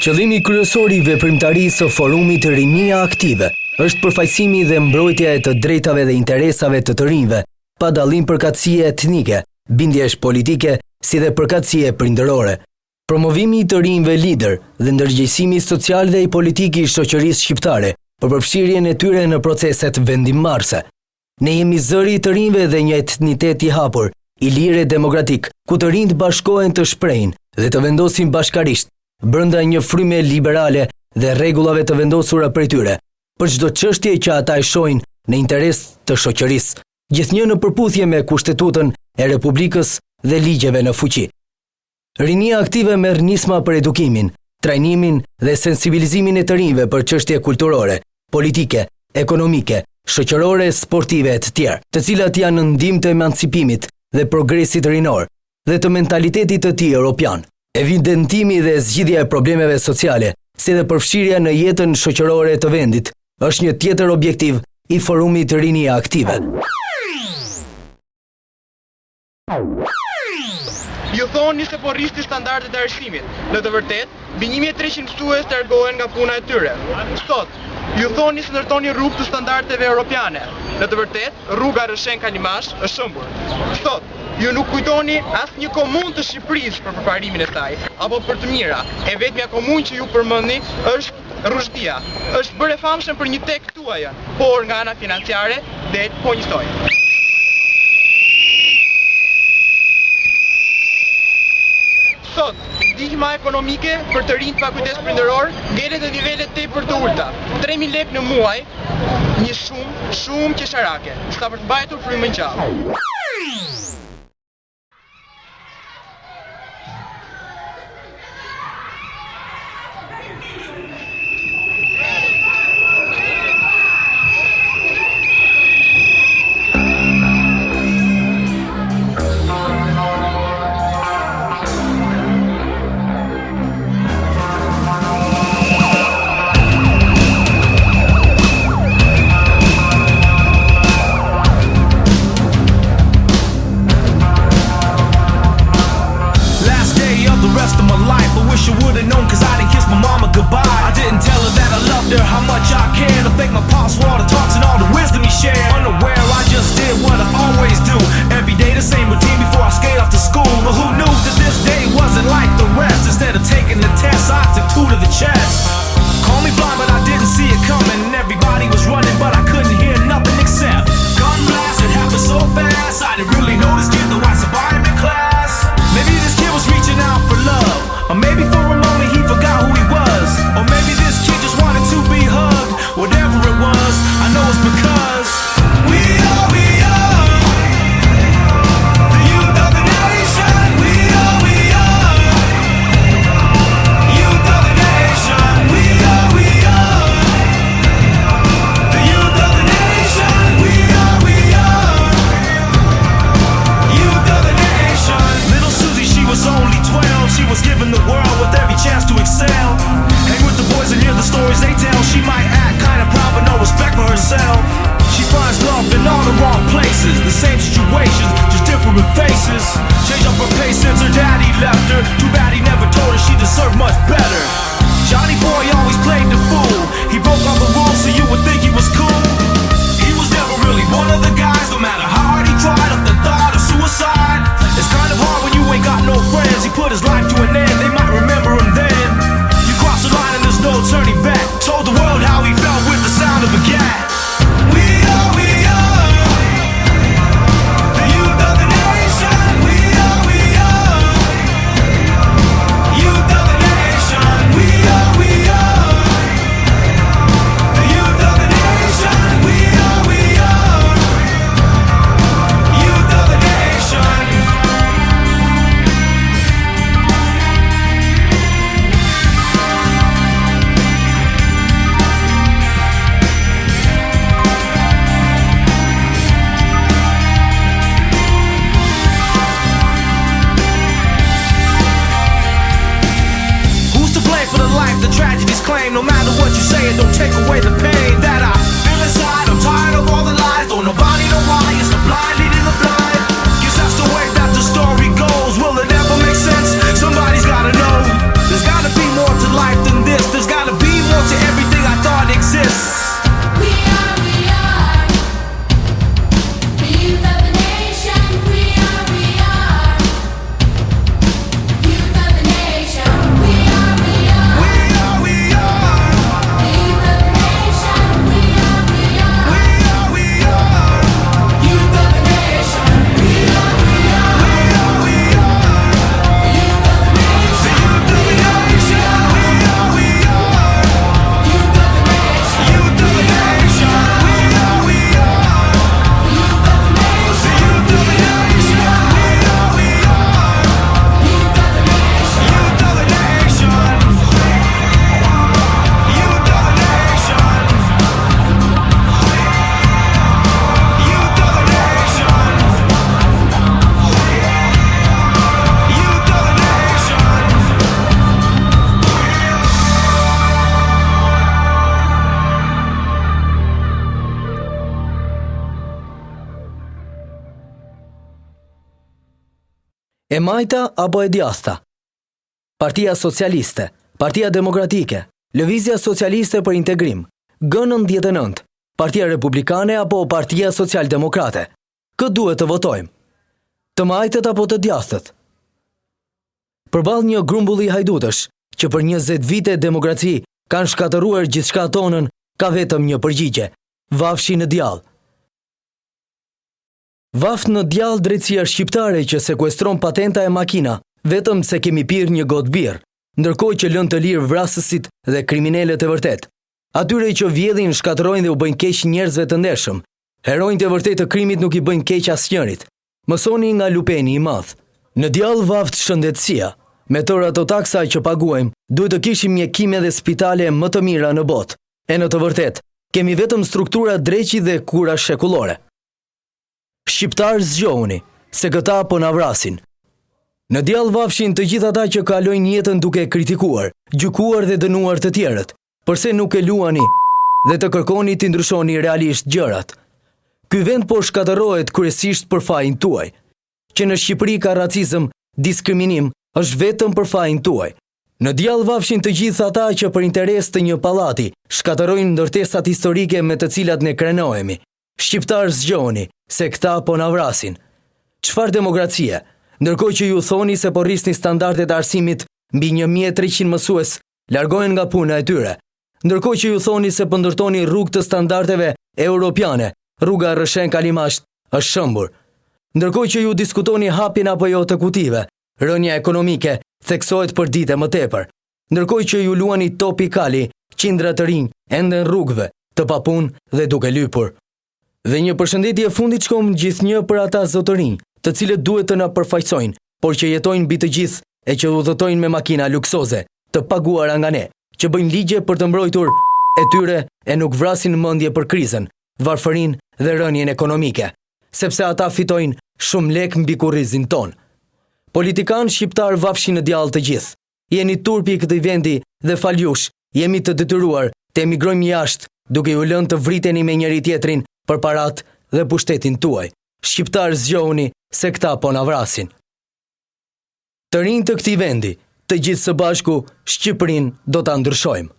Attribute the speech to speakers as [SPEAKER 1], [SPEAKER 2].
[SPEAKER 1] Qëllimi kryesor i veprimtarisë së forumit Rinia Aktive është përfaqësimi dhe mbrojtja e të drejtave dhe interesave të rinjve, pa dallim përkatësie etnike, bindjesh politike, si dhe përkatësie prindërore. Promovimi i të rinjve lider dhe ndërgjegjësimi social dhe i politik i shoqërisë shqiptare për përfshirjen e tyre në proceset vendimmarrëse. Ne jemi zëri i të rinjve dhe një etnitet i hapur, i lirë e demokratik, ku të rinjt bashkohen të shprehin dhe të vendosin bashkarisht brenda një fryme liberale dhe rregullave të vendosura prej tyre, për çdo çështje që ata e shohin në interes të shoqërisë, gjithnjë në përputhje me Kushtetutën e Republikës dhe ligjeve në fuqi. Rinia Aktive merr nisma për edukimin, trajnimin dhe sensibilizimin e të rinjve për çështje kulturore, politike, ekonomike, shoqërore, sportive e të tjerë, të cilat janë në ndihmë të emancipimit dhe progresit rinor dhe të mentalitetit të tij europian. Evidentimi dhe zgjidhja e problemeve sociale, si dhe përfshirja në jetën shoqërore të vendit, është një tjetër objektiv i forumit Rinia Aktive.
[SPEAKER 2] Ju thoni se po rristi standardet e arsimit. Në të vërtetë, mbi 1300 mësues largohen nga puna e tyre. Sot, ju thoni se ndërtoni rrugë të standardeve europiane. Në të vërtetë, rruga Rëshen Kalimash është shëmbur. Sot, ju nuk kujtoni asnjë komunë të Shqipërisë për përparimin e saj, apo për të mira. E vetmja komunë që ju përmendni është Rushdia. Është bërë e famshëm për një tek tuaj, por nga ana financiare del po njësoj. Sot, ndihma ekonomike për të rinjt pa kujdes prindëror ngjelet në nivele tepër të ulta. 3000 lekë në muaj, një shumë qesharake, sa për të mbajtur frymën gjallë.
[SPEAKER 3] How much I care to thank my pops for all the talks and all the wisdom he shared. Unaware, I just did what I always do. Every day the same routine before I skate off to school. But who knew that this day wasn't like the rest? Instead of taking the test, I took 2 to the chest. Call me blind, but I didn't see it coming. And everybody was running, but I couldn't hear nothing except gun blast. It happened so fast, I didn't really know this kid, though I survived in class. Maybe this kid was reaching out for love, or maybe for a moment he forgot who he was, or maybe this kid just wanted to be hugged. Whatever it was, I know it's because we are the youth of the nation. We are the youth of the nation. We are the youth of the nation. We are the youth of the nation. Little Susie, she was only 12. She was given the world with every chance to excel. Hang with the boys and hear the stories they tell. She might act kinda proud but no respect for herself. She finds love in all the wrong places. The same situations, just different faces. Changed up her pace since her daddy left her. Too bad he never told her she deserved much better. Johnny boy always played the fool. He broke all the rules so you would think he was cool. He was never really one of the guys. No matter how hard he tried, up the thought of suicide. It's kind of hard when you ain't got no friends. He put his life to an end, they might remember him then. You cross the line and there's no turning back. Told the world how he felt with the sound of a gat. We are the youth of the nation. We are youth of the nation. We are the youth of the nation. We are youth of the nation. The tragedies claim, no matter what you say, it don't take away the pain that I feel inside. I'm tired of all the lies, don't nobody know why. It's the blind leading the blind. Guess that's the way that the story goes. Will it ever make sense? Somebody's gotta know. There's gotta be more to life than
[SPEAKER 1] E majta apo e djathta? Partia Socialiste, Partia Demokratike, Lëvizja Socialiste për Integrim, G99, Partia Republikane apo Partia Social-Demokrate. Kë duhet të votojmë? Të majtët apo të djathtët? Përballë një grumbulli hajdutësh, që për 20 vite demokraci kanë shkatëruar gjithçka tonën, ka vetëm një përgjigje: vafshi në djallë. Vaft në djallë drejtësia shqiptare që sekuestron patenta e makina, vetëm se kemi pirë një gotë birë, ndërkohë që lën të lirë vrasësit dhe kriminalët e vërtet. Atyre që vjedhin, shkatërrojnë dhe u bëjnë keq njerëzve të ndershëm. Heronjtë e vërtet të krimit nuk i bëjnë keq asnjërit. Mësoni nga lupeni i madh. Në djallë vaft shëndetësia. Me tërë ato taksa që paguajmë, duhet të kishim mjekime dhe spitale më të mira në botë. E në të vërtet, kemi vetëm struktura dreqi dhe kura shekullore. Shqiptar zgjohuni, se këta po na vrasin. Në djallë vafshin të gjithë ata që kalojnë jetën duke kritikuar, gjykuar dhe dënuar të tjerët. Përse nuk e luani dhe të kërkoni të ndryshoni realisht gjërat? Ky vend po shkatërohet kryesisht për fajin tuaj. Që në Shqipëri ka racizëm, diskriminim, është vetëm për fajin tuaj. Në djallë vafshin të gjithë ata që për interes të një pallati shkatërrojnë ndërtesat historike me të cilat ne krenohemi. Shqiptar zgjohuni, se këta po na vrasin. Çfarë demokracie? Ndërkohë që ju thoni se po rrisni standardet e arsimit, mbi 1300 mësues largohen nga puna e tyre. Ndërkohë që ju thoni se po ndërtoni rrugë të standardeve europiane, rruga Rrëshen Kalimasht është shëmbur. Ndërkohë që ju diskutoni hapjen apo jo të kutive, rënja ekonomike theksohet për dite më tepër. Ndërkohë që ju luani topi kali, qindra të rinj ende në rrugëve, të papunë dhe duke lypur. Dhe një përshëndetje fundit shkom gjithnjë për ata zotërinj, të cilët duhet të na përfaqësojnë, por që jetojnë mbi të gjithë e që udhëtojnë me makina luksoze, të paguara nga ne, që bëjnë ligje për të mbrojtur e tyre e nuk vrasin mendje për krizën, varfërinë dhe rënien ekonomike, sepse ata fitojnë shumë lek mbi kurrizin ton. Politikanë shqiptar vafshin në djallë të gjithë. Jeni turpi i këtij vendi dhe faljush, jemi të detyruar të emigrojmë jashtë, duke ju lënë të vriteni me njëri tjetrin për parat dhe pushtetin tuaj. Shqiptar zgjohuni, se këta po na vrasin. Të rinj të këtij vendi, të gjithë së bashku, Shqipërinë do ta ndryshojmë.